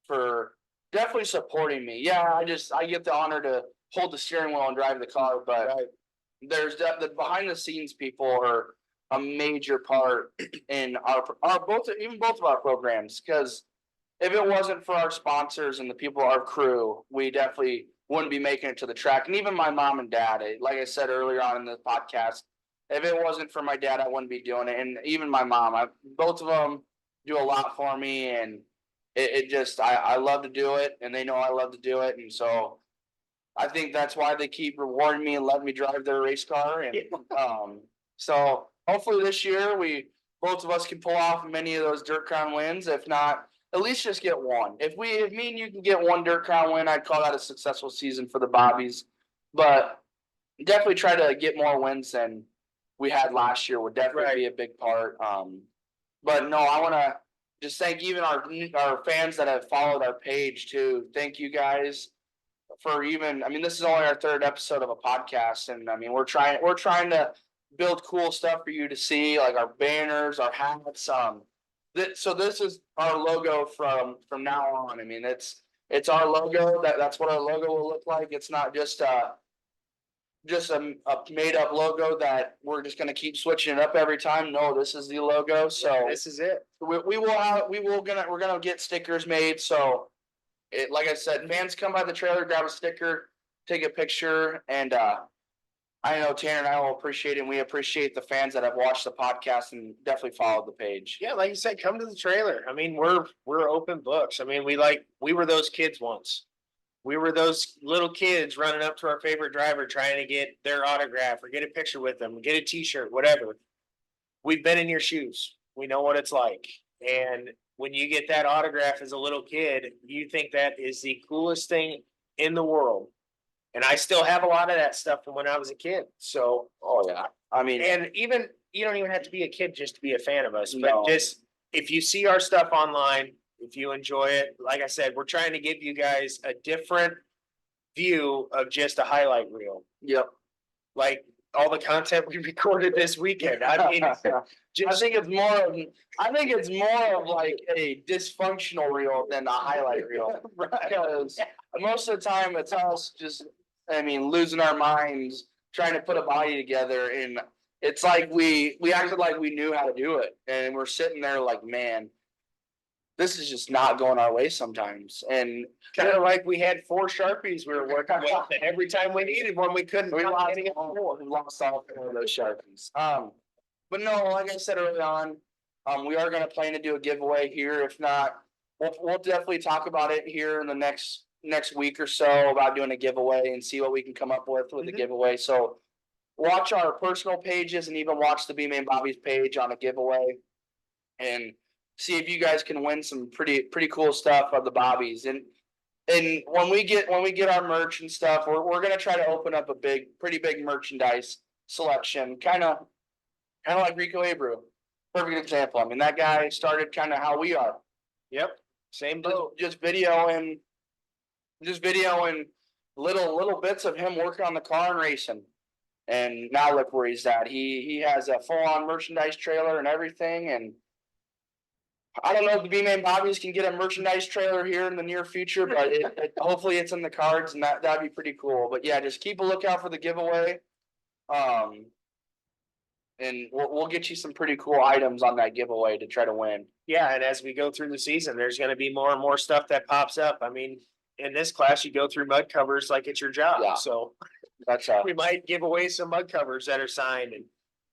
[SPEAKER 2] for definitely supporting me. Yeah, I get the honor to hold the steering wheel and drive the car, but there's the behind the scenes people are a major part in our both of our programs, because if it wasn't for our sponsors and the people, our crew, we definitely wouldn't be making it to the track. And even my mom and dad, like I said earlier on in the podcast, if it wasn't for my dad, I wouldn't be doing it. And even my mom, both of them do a lot for me, and it just I love to do it, and they know I love to do it, and so I think that's why they keep rewarding me and letting me drive their race car. And so hopefully this year both of us can pull off many of those Dirt Crown wins. If not, at least just get one. If me and you can get one Dirt Crown win, I'd call that a successful season for the Bobbies. But definitely try to get more wins than we had last year would definitely be a big part. But no, I want to just thank even our fans that have followed our page too. Thank you guys for even. I mean, this is only our third episode of a podcast, and I mean, we're trying to build cool stuff for you to see, like our banners, our hats. So this is our logo from now on. I mean, it's our logo. That's what our logo will look like. It's not just a made up logo that we're just going to keep switching it up every time. No, this is the logo. So
[SPEAKER 1] this is it.
[SPEAKER 2] we're gonna get stickers made. So like I said, fans come by the trailer, grab a sticker, take a picture, and I know Tanner and I will appreciate it, and we appreciate the fans that have watched the podcast and definitely followed the page.
[SPEAKER 1] Yeah, like you said, come to the trailer. I mean, we're open books. I mean, we were those kids once. We were those little kids running up to our favorite driver trying to get their autograph or get a picture with them, get a t-shirt, whatever. We've been in your shoes. We know what it's like. And when you get that autograph as a little kid, you think that is the coolest thing in the world. And I still have a lot of that stuff from when I was a kid. So,
[SPEAKER 2] oh yeah. I mean,
[SPEAKER 1] and even you don't even have to be a kid just to be a fan of us,
[SPEAKER 2] no.
[SPEAKER 1] but just if you see our stuff online, if you enjoy it, like I said, we're trying to give you guys a different view of just a highlight reel.
[SPEAKER 2] Yep.
[SPEAKER 1] Like all the content we recorded this weekend. I mean,
[SPEAKER 2] I think it's more of like a dysfunctional reel than a highlight reel. Because most of the time it's us just, I mean, losing our minds, trying to put a body together, and it's like we acted like we knew how to do it, and we're sitting there like, man, this is just not going our way sometimes. And
[SPEAKER 1] kind of like we had 4 Sharpies we were working with, and every time we needed one, we couldn't.
[SPEAKER 2] We lost all 4 of those Sharpies. But no, like I said early on, we are going to plan to do a giveaway here. If not, we'll definitely talk about it here in the next week or so about doing a giveaway and see what we can come up with the giveaway. So watch our personal pages and even watch the B-Main Bobbies page on a giveaway, and see if you guys can win some pretty cool stuff of the Bobbies. And when we get our merch and stuff, we're gonna try to open up a pretty big merchandise selection, kind of like Rico Abreu. Perfect example. I mean, that guy started kind of how we are.
[SPEAKER 1] Yep. Same boat.
[SPEAKER 2] Just videoing little bits of him working on the car and racing. And now look where he's at. He has a full on merchandise trailer and everything, and I don't know if the B-Main Bobbies can get a merchandise trailer here in the near future, but hopefully it's in the cards, and that'd be pretty cool. But yeah, just keep a lookout for the giveaway, and we'll get you some pretty cool items on that giveaway to try to win.
[SPEAKER 1] Yeah, and as we go through the season, there's going to be more and more stuff that pops up. I mean, in this class, you go through mud covers like it's your job.
[SPEAKER 2] Yeah.
[SPEAKER 1] So
[SPEAKER 2] that's
[SPEAKER 1] we might give away some mud covers that are signed,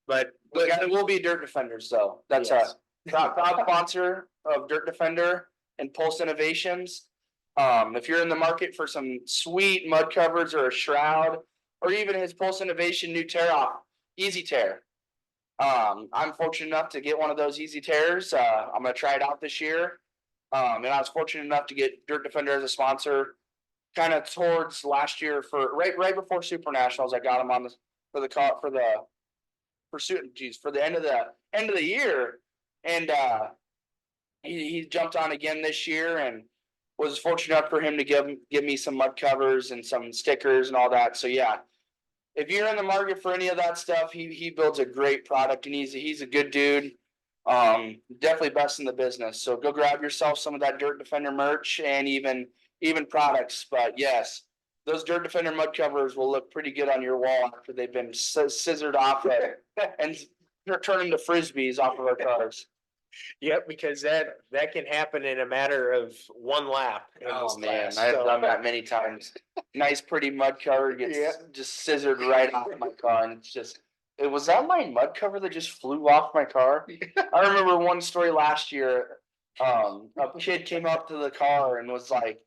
[SPEAKER 1] but
[SPEAKER 2] it will be Dirt Defenders though. That's
[SPEAKER 1] yes.
[SPEAKER 2] Proud sponsor of Dirt Defender and Pulse Innovations. If you're in the market for some sweet mud covers or a shroud, or even his Pulse Innovation new tear off, Easy Tear. I'm fortunate enough to get one of those easy tears. I'm gonna try it out this year. And I was fortunate enough to get Dirt Defender as a sponsor, kind of towards last year for right before Super Nationals. I got him on the for the car for the pursuit. Geez, for the end of the year, and he jumped on again this year and was fortunate enough for him to give me some mud covers and some stickers and all that. So yeah, if you're in the market for any of that stuff, he builds a great product and he's a good dude. Definitely best in the business. So go grab yourself some of that Dirt Defender merch and even products. But yes, those Dirt Defender mud covers will look pretty good on your wall after they've been scissored off and turned into frisbees off of our cars.
[SPEAKER 1] Yep, because that can happen in a matter of one lap.
[SPEAKER 2] Oh man, I've done that many times. Nice, pretty mud cover gets just scissored right off my car, and it's just. Was that my mud cover that just flew off my car? I remember one story last year. A kid came up to the car and was like,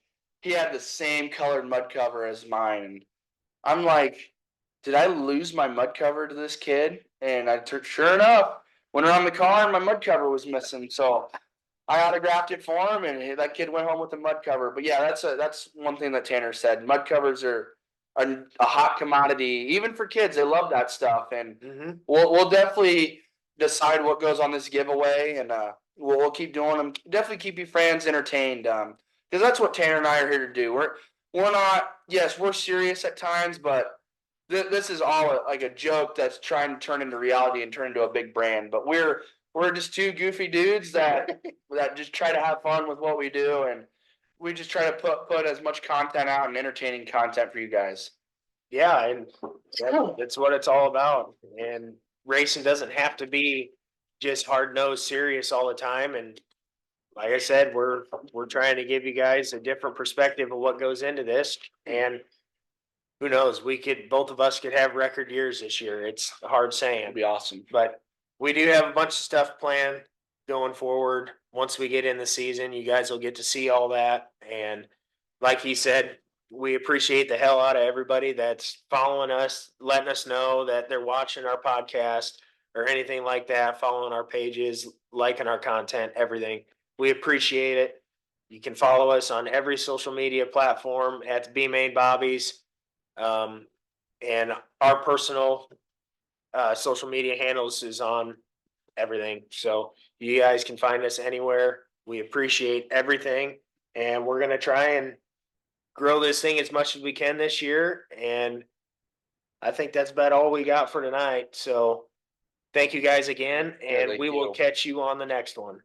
[SPEAKER 2] he had the same colored mud cover as mine. I'm like, did I lose my mud cover to this kid? And sure enough, went around the car and my mud cover was missing. So I autographed it for him, and that kid went home with a mud cover. But yeah, that's one thing that Tanner said. Mud covers are a hot commodity, even for kids. They love that stuff, and we'll definitely decide what goes on this giveaway, and we'll keep doing them. Definitely keep you fans entertained, because that's what Tanner and I are here to do. We're not. Yes, we're serious at times, but this is all like a joke that's trying to turn into reality and turn into a big brand. But we're just two goofy dudes that just try to have fun with what we do, and we just try to put as much content out and entertaining content for you guys.
[SPEAKER 1] Yeah, and that's what it's all about. And racing doesn't have to be just hard nosed serious all the time. And like I said, we're trying to give you guys a different perspective of what goes into this. And who knows, both of us could have record years this year. It's hard saying.
[SPEAKER 2] It'd be awesome.
[SPEAKER 1] But we do have a bunch of stuff planned going forward. Once we get in the season, you guys will get to see all that. And like he said, we appreciate the hell out of everybody that's following us, letting us know that they're watching our podcast or anything like that, following our pages, liking our content, everything. We appreciate it. You can follow us on every social media platform at B-Main Bobbies. And our personal social media handles is on everything. So you guys can find us anywhere. We appreciate everything. And we're going to try and grow this thing as much as we can this year. And I think that's about all we got for tonight. So thank you guys again. And we will catch you on the next one.